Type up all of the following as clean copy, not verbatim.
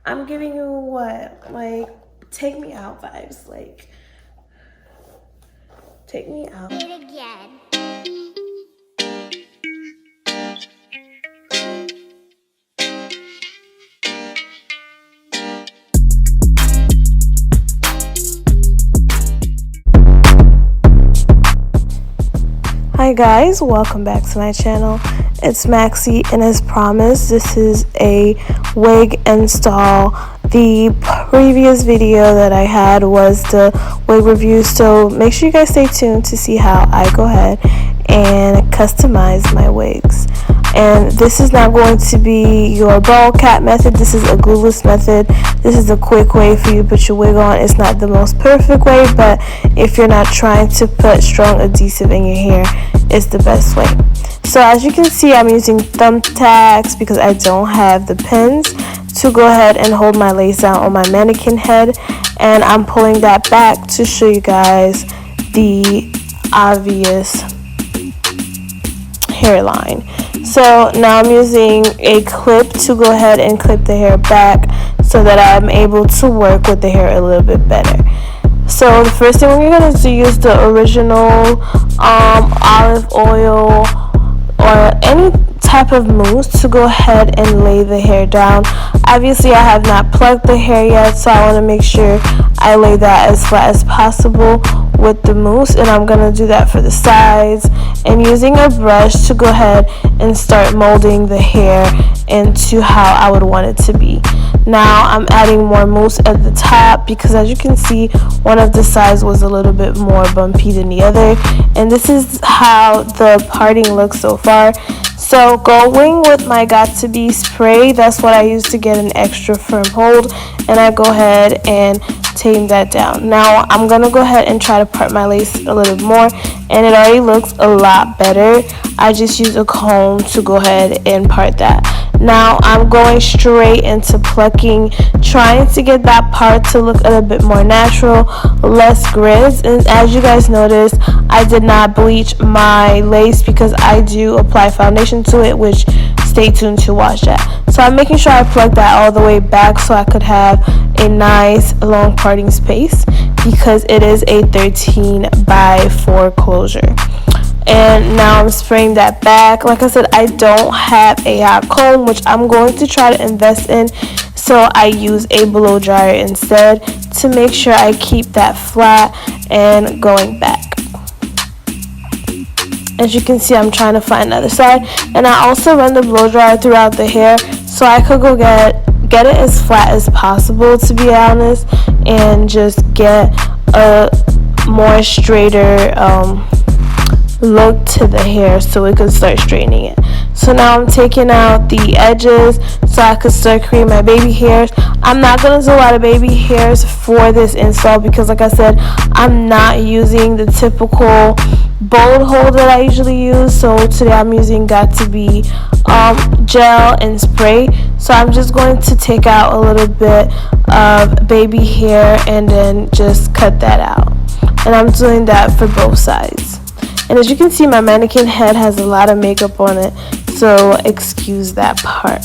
I'm giving you what? Like, take me out vibes. Like, take me out. It again. Hi guys, welcome back to my channel. It's Maxie, and as promised, this is a wig install. The previous video that I had was the wig review, so make sure you guys stay tuned to see how I go ahead and customize my wigs. And this is not going to be your ball cap method. This is a glueless method. This is a quick way for you to put your wig on. It's not the most perfect way, but if you're not trying to put strong adhesive in your hair, it's the best way. So as you can see, I'm using thumbtacks because I don't have the pins to go ahead and hold my lace down on my mannequin head, and I'm pulling that back to show you guys the obvious hairline. So now I'm using a clip to go ahead and clip the hair back so that I'm able to work with the hair a little bit better. So the first thing we're going to do is use the original olive oil or any type of mousse to go ahead and lay the hair down. Obviously I have not plucked the hair yet, so I want to make sure I lay that as flat as possible with the mousse, and I'm going to do that for the sides, and using a brush to go ahead and start molding the hair into how I would want it to be. Now I'm adding more mousse at the top because, as you can see, one of the sides was a little bit more bumpy than the other, and this is how the parting looks so far. So going with my Got To Be spray, that's what I use to get an extra firm hold, and I go ahead and tame that down. Now I'm gonna go ahead and try to part my lace a little more, and it already looks a lot better. I just use a comb to go ahead and part that. Now I'm going straight into plucking, trying to get that part to look a little bit more natural, less grizz. And as you guys noticed, I did not bleach my lace because I do apply foundation to it, which stay tuned to watch that. So I'm making sure I plug that all the way back so I could have a nice long parting space because it is a 13x4 closure. And now I'm spraying that back. Like I said, I don't have a hot comb, which I'm going to try to invest in, so I use a blow dryer instead to make sure I keep that flat and going back. As you can see, I'm trying to find the other side, and I also run the blow dryer throughout the hair so I could go get it as flat as possible, to be honest, and just get a more straighter look to the hair so we could start straightening it. So now I'm taking out the edges so I could start creating my baby hairs. I'm not going to do a lot of baby hairs for this install because, like I said, I'm not using the typical bold hold that I usually use. So today I'm using Got To Be gel and spray. So I'm just going to take out a little bit of baby hair and then just cut that out. And I'm doing that for both sides. And as you can see, my mannequin head has a lot of makeup on it, so excuse that part.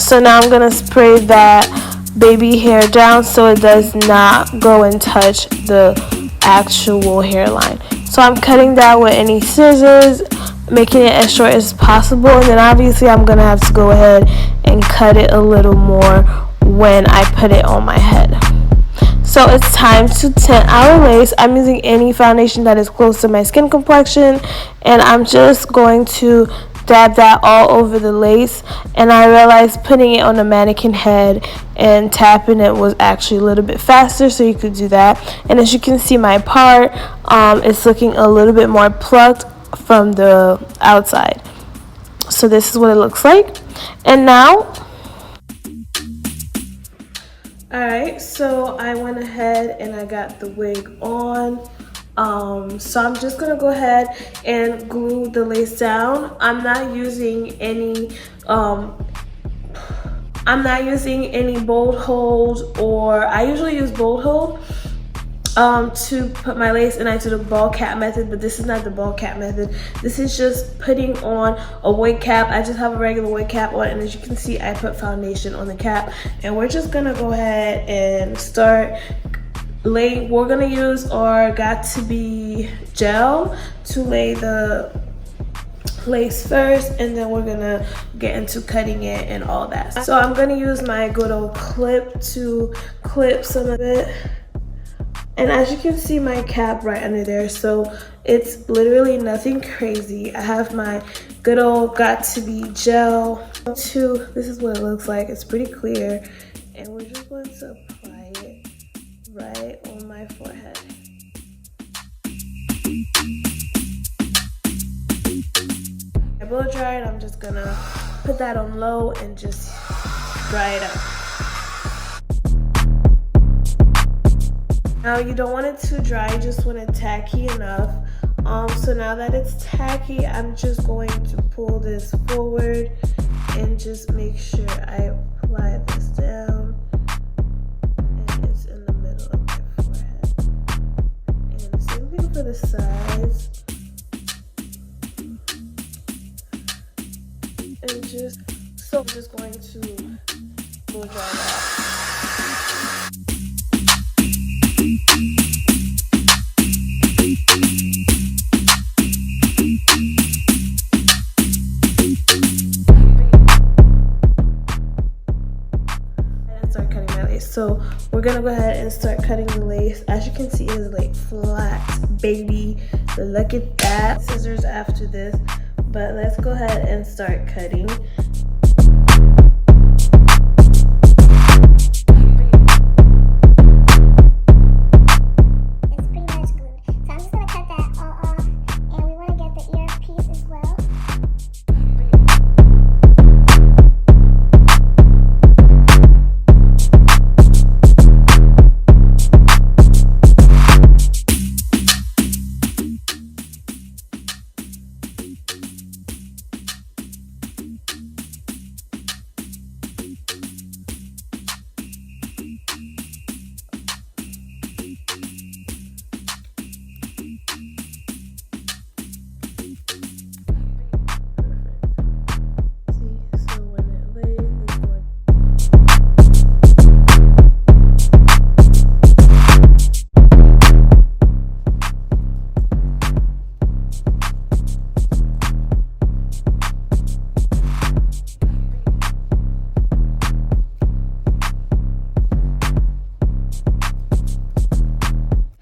So now I'm going to spray that baby hair down so it does not go and touch the actual hairline. So I'm cutting that with any scissors, making it as short as possible, and then obviously I'm going to have to go ahead and cut it a little more when I put it on my head. So it's time to tint our lace. I'm using any foundation that is close to my skin complexion, and I'm just going to dab that all over the lace. And I realized putting it on the mannequin head and tapping it was actually a little bit faster, so you could do that. And as you can see, my part is looking a little bit more plucked from the outside. So this is what it looks like. And now, alright, so I went ahead and I got the wig on. So I'm just gonna go ahead and glue the lace down. I'm not using any bold hold, or I usually use bold hold to put my lace, and I do the ball cap method, but this is not the ball cap method. This is just putting on a wig cap. I just have a regular wig cap on, and as you can see, I put foundation on the cap, and we're just gonna go ahead and start laying. We're gonna use our Got To Be gel to lay the lace first, and then we're gonna get into cutting it and all that. So I'm gonna use my good old clip to clip some of it. And as you can see, my cap right under there, so it's literally nothing crazy. I have my good old Got To Be gel too. This is what it looks like. It's pretty clear, and we're just going to apply it right on my forehead. I blow dried. I'm just gonna put that on low and just dry it up. Now you don't want it too dry, you just want it tacky enough. So now that it's tacky, I'm just going to pull this forward and just make sure I apply this down, and it's in the middle of my forehead. And the same thing for the sides. And just, so I'm just going to blow dry that. So we're gonna go ahead and start cutting the lace. As you can see, it is like flat, baby. Look at that. Scissors after this, but let's go ahead and start cutting.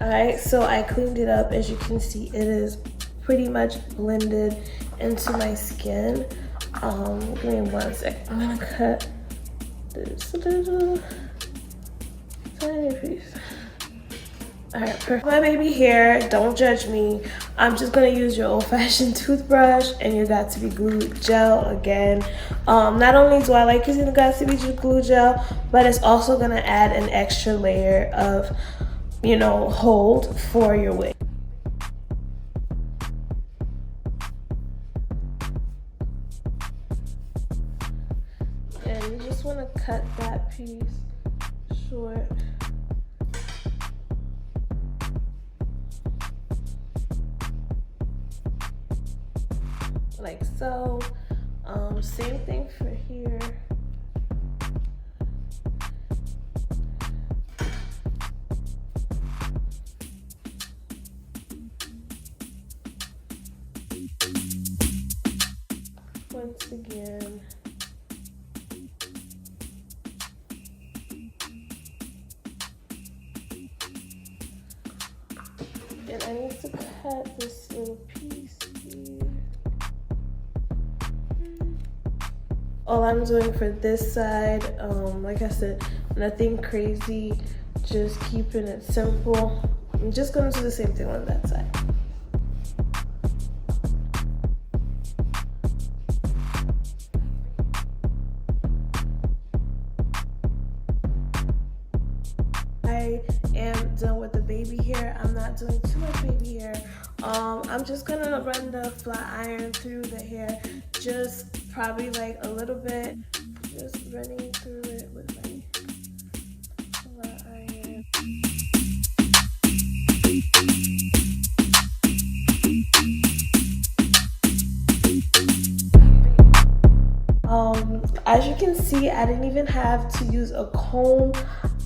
Alright, so I cleaned it up. As you can see, it is pretty much blended into my skin. Give me 1 second. I'm gonna cut this little tiny piece. Alright, perfect. My baby hair, don't judge me. I'm just gonna use your old-fashioned toothbrush and your Got To Be glue gel again. Not only do I like using the Got To Be glue gel, but it's also gonna add an extra layer of, you know, hold for your wig. And you just want to cut that piece short. Like so. Same thing for here. Once again, and I need to cut this little piece here. All I'm doing for this side, like I said, nothing crazy, just keeping it simple. I'm just gonna do the same thing on that side. I am done with the baby hair. I'm not doing too much baby hair. I'm just gonna run the flat iron through the hair, just probably like a little bit, just running through it with my flat iron. honestly, I didn't even have to use a comb.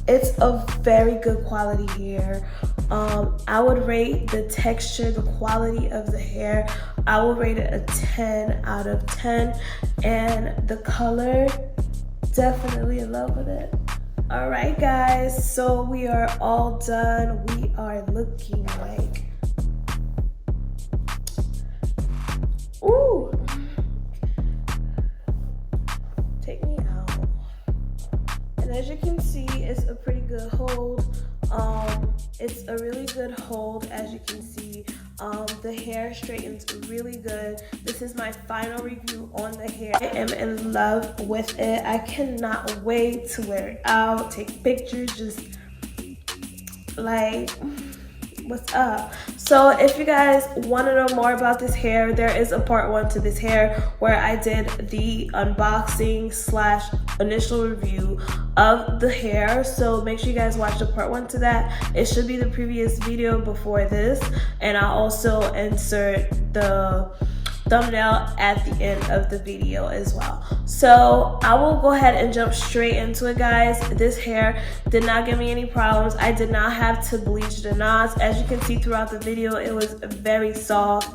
It's a very good quality hair. I would rate the texture, the quality of the hair, I would rate it a 10 out of 10. And the color, definitely in love with it. All right, guys, so we are all done. We are looking like, ooh, take me out. And as you can see, it's a pretty good hold. It's a really good hold, as you can see. The hair straightens really good. This is my final review on the hair. I am in love with it. I cannot wait to wear it out, take pictures, just like, what's up? So if you guys want to know more about this hair, there is a part 1 to this hair where I did the unboxing / initial review of the hair. So make sure you guys watch the part 1 to that. It should be the previous video before this, and I'll also insert the thumbnail at the end of the video as well. So I will go ahead and jump straight into it, guys. This hair did not give me any problems. I did not have to bleach the knots. As you can see throughout the video, it was very soft.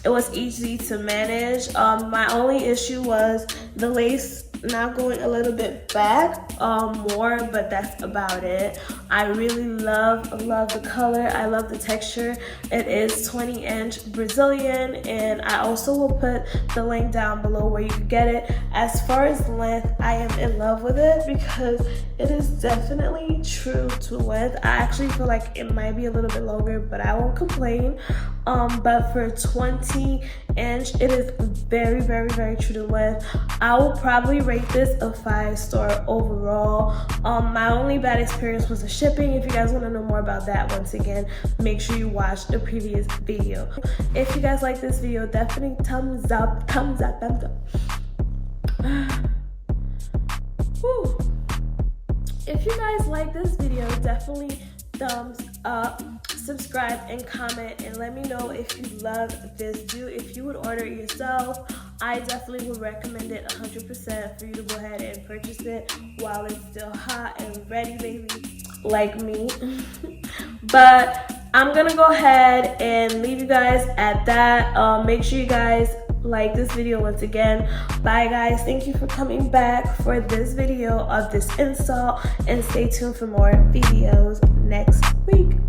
It was easy to manage. My only issue was the lace not going a little bit back more, but that's about it. I really love the color. I love the texture. It is 20-inch Brazilian, and I also will put the link down below where you can get it. As far as length, I am in love with it because it is definitely true to length. I actually feel like it might be a little bit longer, but I won't complain. But for 20-inch, it is very, very, very true to length. I will probably rate this a 5-star overall. My only bad experience was the shipping. If you guys want to know more about that, once again, make sure you watch the previous video. If you guys like this video, definitely thumbs up. Whew. If you guys like this video, definitely thumbs up, subscribe, and comment, and let me know if you love this. If you would order it yourself, I definitely would recommend it 100% for you to go ahead and purchase it while it's still hot and ready, baby, like me. But I'm gonna go ahead and leave you guys at that. Make sure you guys like this video once again. Bye, guys. Thank you for coming back for this video of this install, and stay tuned for more videos next week.